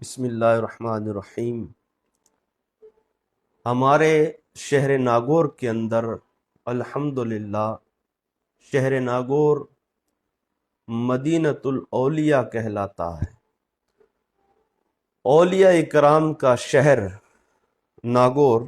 بسم اللہ الرحمن الرحیم۔ ہمارے شہر ناگور کے اندر الحمدللہ شہر ناگور مدینۃ الاولیاء کہلاتا ہے۔ اولیاء اکرام کا شہر ناگور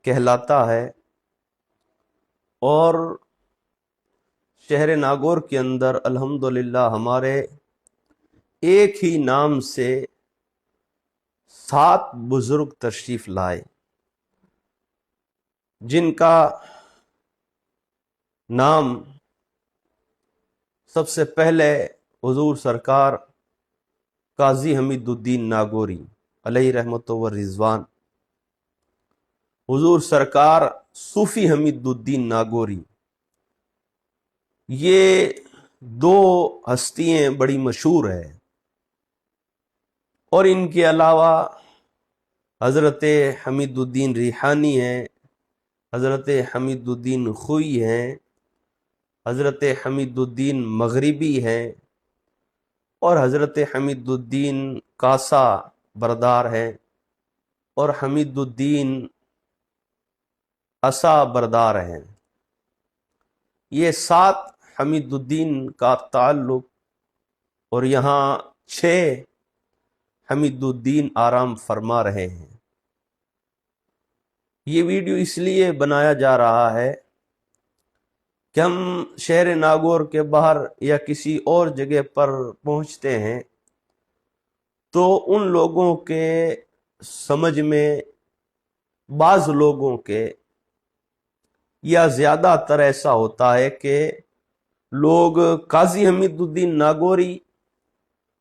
کہلاتا ہے، اور شہر ناگور کے اندر الحمدللہ ہمارے ایک ہی نام سے 7 بزرگ تشریف لائے، جن کا نام سب سے پہلے حضور سرکار قاضی حمید الدین ناگوری علیہ رحمت و رضوان، حضور سرکار صوفی حمید الدین ناگوری، یہ 2 ہستیاں بڑی مشہور ہیں، اور ان کے علاوہ حضرت حمید الدین ریحانی ہیں، حضرت حمید الدین خوئی ہیں، حضرت حمید الدین مغربی ہیں، اور حضرت حمید الدین کاسا بردار ہیں، اور حمید الدین عصا بردار ہیں۔ یہ 7 حمید الدین کا تعلق، اور یہاں 6 حمید الدین آرام فرما رہے ہیں۔ یہ ویڈیو اس لیے بنایا جا رہا ہے کہ ہم شہر ناگور کے باہر یا کسی اور جگہ پر پہنچتے ہیں تو ان لوگوں کے سمجھ میں، بعض لوگوں کے یا زیادہ تر ایسا ہوتا ہے کہ لوگ قاضی حمید الدین ناگوری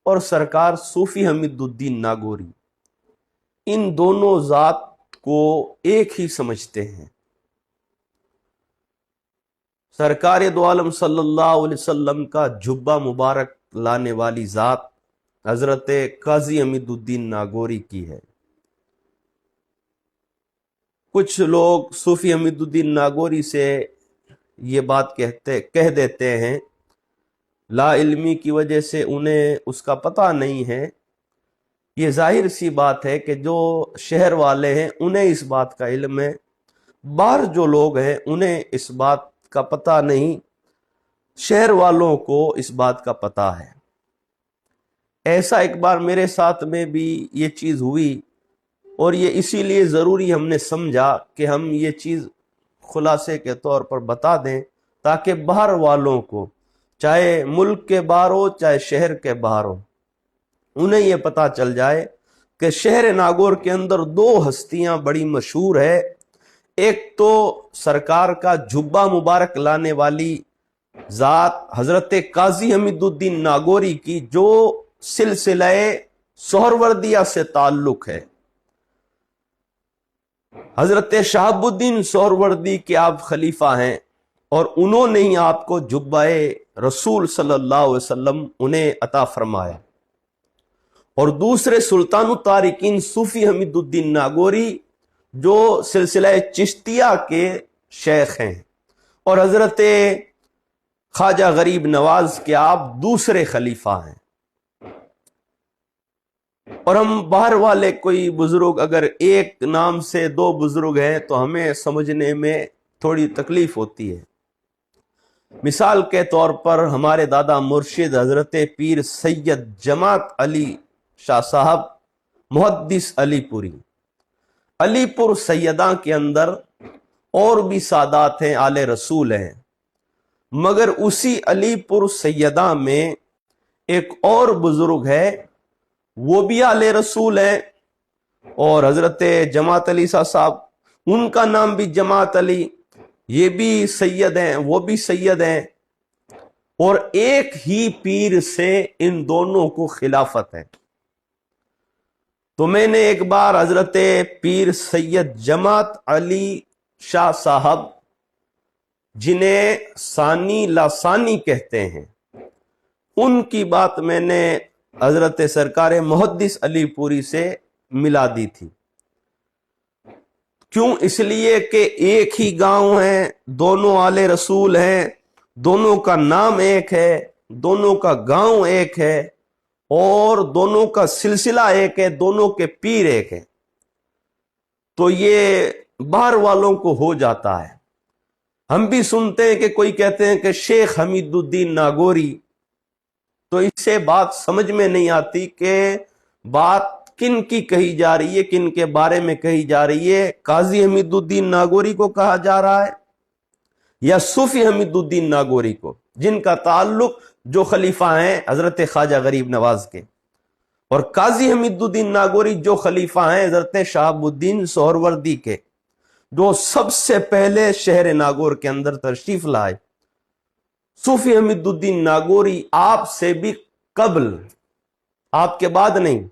اور سرکار صوفی حمید الدین ناگوری، ان دونوں ذات کو ایک ہی سمجھتے ہیں۔ سرکار دو عالم صلی اللہ علیہ وسلم کا جبہ مبارک لانے والی ذات حضرت قاضی حمید الدین ناگوری کی ہے۔ کچھ لوگ صوفی حمید الدین ناگوری سے یہ بات کہہ دیتے ہیں، لا علمی کی وجہ سے انہیں اس کا پتہ نہیں ہے۔ یہ ظاہر سی بات ہے کہ جو شہر والے ہیں انہیں اس بات کا علم ہے، باہر جو لوگ ہیں انہیں اس بات کا پتہ نہیں، شہر والوں کو اس بات کا پتہ ہے۔ ایسا ایک بار میرے ساتھ میں بھی یہ چیز ہوئی، اور یہ اسی لیے ضروری ہم نے سمجھا کہ ہم یہ چیز خلاصے کے طور پر بتا دیں، تاکہ باہر والوں کو، چاہے ملک کے باہر ہو چاہے شہر کے باہر ہو، انہیں یہ پتہ چل جائے کہ شہر ناگور کے اندر 2 ہستیاں بڑی مشہور ہے۔ ایک تو سرکار کا جبہ مبارک لانے والی ذات حضرت قاضی حمید الدین ناگوری کی، جو سلسلہ سہروردیہ سے تعلق ہے۔ حضرت شہاب الدین سہروردی کے آپ خلیفہ ہیں، اور انہوں نے ہی آپ کو جبہ رسول صلی اللہ علیہ وسلم انہیں عطا فرمایا۔ اور دوسرے سلطان الطارقین صوفی حمید الدین ناگوری، جو سلسلہ چشتیہ کے شیخ ہیں، اور حضرت خواجہ غریب نواز کے آپ دوسرے خلیفہ ہیں۔ اور ہم باہر والے کوئی بزرگ اگر ایک نام سے 2 بزرگ ہیں تو ہمیں سمجھنے میں تھوڑی تکلیف ہوتی ہے۔ مثال کے طور پر ہمارے دادا مرشد حضرت پیر سید جماعت علی شاہ صاحب محدث علی پوری، علی پور سیداں کے اندر اور بھی سادات ہیں، آل رسول ہیں، مگر اسی علی پور سیداں میں ایک اور بزرگ ہے، وہ بھی آل رسول ہیں، اور حضرت جماعت علی شاہ صاحب، ان کا نام بھی جماعت علی، یہ بھی سید ہیں، وہ بھی سید ہیں، اور ایک ہی پیر سے ان دونوں کو خلافت ہے۔ تو میں نے ایک بار حضرت پیر سید جماعت علی شاہ صاحب، جنہیں ثانی لاسانی کہتے ہیں، ان کی بات میں نے حضرت سرکار محدث علی پوری سے ملا دی تھی۔ کیوں؟ اس لیے کہ ایک ہی گاؤں ہے، دونوں آل رسول ہیں، دونوں کا نام ایک ہے، دونوں کا گاؤں ایک ہے، اور دونوں کا سلسلہ ایک ہے، دونوں کے پیر ایک ہے، تو یہ باہر والوں کو ہو جاتا ہے۔ ہم بھی سنتے ہیں کہ کوئی کہتے ہیں کہ شیخ حمید الدین ناگوری، تو اس سے بات سمجھ میں نہیں آتی کہ بات کن کی کہی جا رہی ہے، کن کے بارے میں کہی جا رہی ہے۔ قاضی حمید الدین ناگوری کو کہا جا رہا ہے یا صوفی حمید الدین ناگوری کو، جن کا تعلق جو خلیفہ ہیں حضرت خواجہ غریب نواز کے، اور قاضی حمید الدین ناگوری جو خلیفہ ہیں حضرت شہاب الدین سہروردی کے، جو سب سے پہلے شہر ناگور کے اندر تشریف لائے۔ صوفی حمید الدین ناگوری آپ سے بھی قبل، آپ کے بعد نہیں،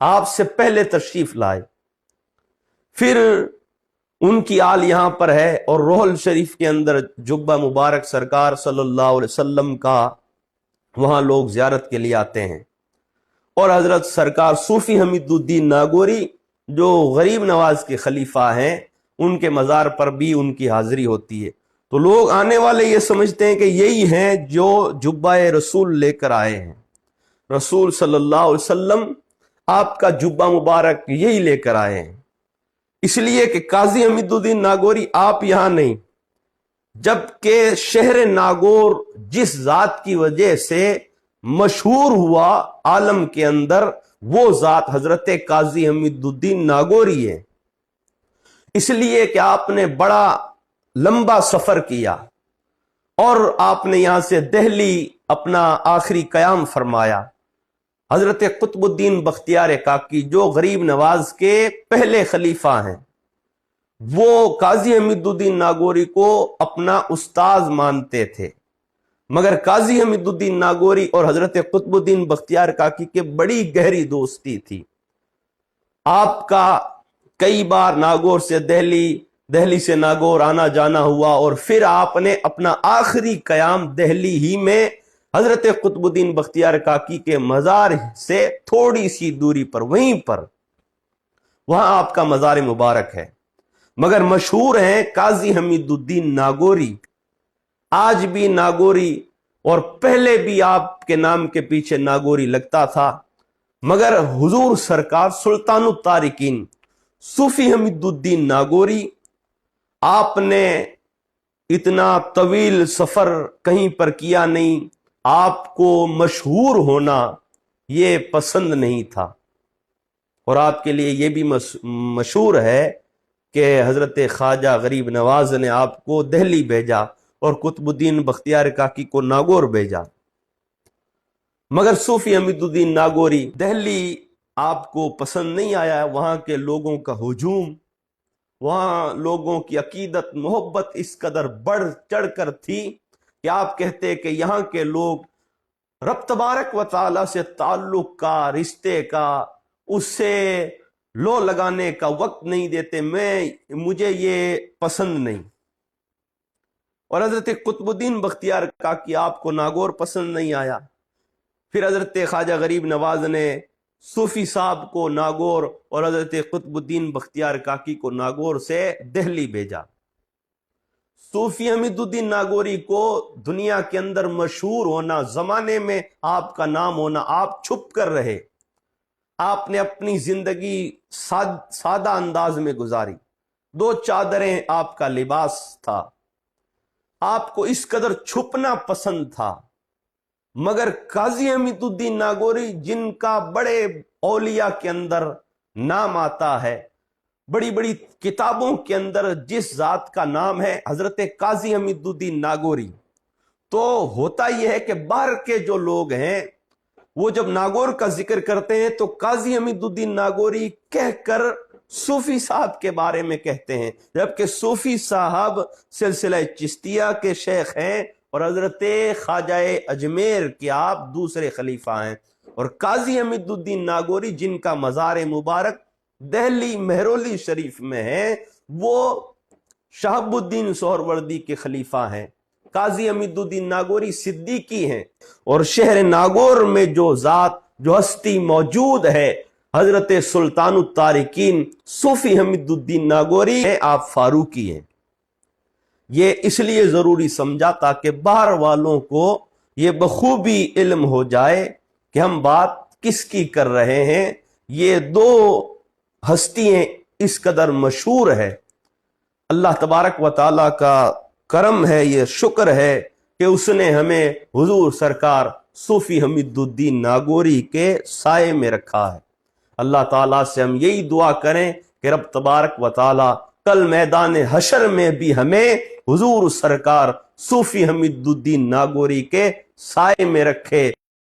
آپ سے پہلے تشریف لائے، پھر ان کی آل یہاں پر ہے، اور روحل شریف کے اندر جبہ مبارک سرکار صلی اللہ علیہ وسلم کا وہاں لوگ زیارت کے لیے آتے ہیں، اور حضرت سرکار صوفی حمید الدین ناگوری جو غریب نواز کے خلیفہ ہیں، ان کے مزار پر بھی ان کی حاضری ہوتی ہے۔ تو لوگ آنے والے یہ سمجھتے ہیں کہ یہی ہیں جو جبہ رسول لے کر آئے ہیں، رسول صلی اللہ علیہ وسلم آپ کا جبہ مبارک یہی لے کر آئے ہیں، اس لیے کہ قاضی حمید الدین ناگوری آپ یہاں نہیں، جبکہ شہر ناگور جس ذات کی وجہ سے مشہور ہوا عالم کے اندر، وہ ذات حضرت قاضی حمید الدین ناگوری ہے۔ اس لیے کہ آپ نے بڑا لمبا سفر کیا، اور آپ نے یہاں سے دہلی اپنا آخری قیام فرمایا۔ حضرت قطب الدین بختیار کاکی جو غریب نواز کے پہلے خلیفہ ہیں، وہ قاضی حمید الدین ناگوری کو اپنا استاذ مانتے تھے، مگر قاضی حمید الدین ناگوری اور حضرت قطب الدین بختیار کاکی کے بڑی گہری دوستی تھی۔ آپ کا کئی بار ناگور سے دہلی سے ناگور آنا جانا ہوا، اور پھر آپ نے اپنا آخری قیام دہلی ہی میں حضرت قطب الدین بختیار کاکی کے مزار سے تھوڑی سی دوری پر، وہیں پر، وہاں آپ کا مزار مبارک ہے، مگر مشہور ہیں قاضی حمید الدین ناگوری۔ آج بھی ناگوری، اور پہلے بھی آپ کے نام کے پیچھے ناگوری لگتا تھا، مگر حضور سرکار سلطان الطارقین صوفی حمید الدین ناگوری، آپ نے اتنا طویل سفر کہیں پر کیا نہیں، آپ کو مشہور ہونا یہ پسند نہیں تھا، اور آپ کے لیے یہ بھی مشہور ہے کہ حضرت خواجہ غریب نواز نے آپ کو دہلی بھیجا اور قطب الدین بختیار کاکی کو ناگور بھیجا، مگر صوفی حمید الدین ناگوری دہلی آپ کو پسند نہیں آیا۔ وہاں کے لوگوں کا ہجوم، وہاں لوگوں کی عقیدت محبت اس قدر بڑھ چڑھ کر تھی کہ آپ کہتے کہ یہاں کے لوگ رب تبارک و تعالی سے تعلق کا، رشتے کا، اس سے لو لگانے کا وقت نہیں دیتے، مجھے یہ پسند نہیں۔ اور حضرت قطب الدین بختیار کاکی آپ کو ناگور پسند نہیں آیا، پھر حضرت خواجہ غریب نواز نے صوفی صاحب کو ناگور اور حضرت قطب الدین بختیار کاکی کو ناگور سے دہلی بھیجا۔ صوفی حمید الدین ناگوری کو دنیا کے اندر مشہور ہونا، زمانے میں آپ کا نام ہونا، آپ چھپ کر رہے، آپ نے اپنی زندگی سادہ انداز میں گزاری، 2 چادریں آپ کا لباس تھا، آپ کو اس قدر چھپنا پسند تھا، مگر قاضی حمید الدین ناگوری جن کا بڑے اولیاء کے اندر نام آتا ہے، بڑی بڑی کتابوں کے اندر جس ذات کا نام ہے حضرت قاضی حمید الدین ناگوری، تو ہوتا یہ ہے کہ باہر کے جو لوگ ہیں وہ جب ناگور کا ذکر کرتے ہیں تو قاضی حمید الدین ناگوری کہہ کر صوفی صاحب کے بارے میں کہتے ہیں، جبکہ صوفی صاحب سلسلہ چشتیہ کے شیخ ہیں اور حضرت خواجہ اجمیر کے آپ دوسرے خلیفہ ہیں، اور قاضی حمید الدین ناگوری جن کا مزار مبارک دہلی مہرولی شریف میں ہے، وہ شہاب الدین سہروردی کے خلیفہ ہیں۔ قاضی حمید الدین ناگوری صدیقی ہیں، اور شہر ناگور میں جو ذات، جو ہستی موجود ہے، حضرت سلطان الطارقین صوفی حمید الدین ناگوری ہیں، آپ فاروقی ہیں۔ یہ اس لیے ضروری سمجھا تاکہ باہر والوں کو یہ بخوبی علم ہو جائے کہ ہم بات کس کی کر رہے ہیں؟ یہ دو ہستیاں اس قدر مشہور ہے۔ اللہ تبارک و تعالیٰ کا کرم ہے، یہ شکر ہے کہ اس نے ہمیں حضور سرکار صوفی حمید الدین ناگوری کے سائے میں رکھا ہے۔ اللہ تعالیٰ سے ہم یہی دعا کریں کہ رب تبارک و تعالیٰ کل میدان حشر میں بھی ہمیں حضور سرکار صوفی حمید الدین ناگوری کے سائے میں رکھے۔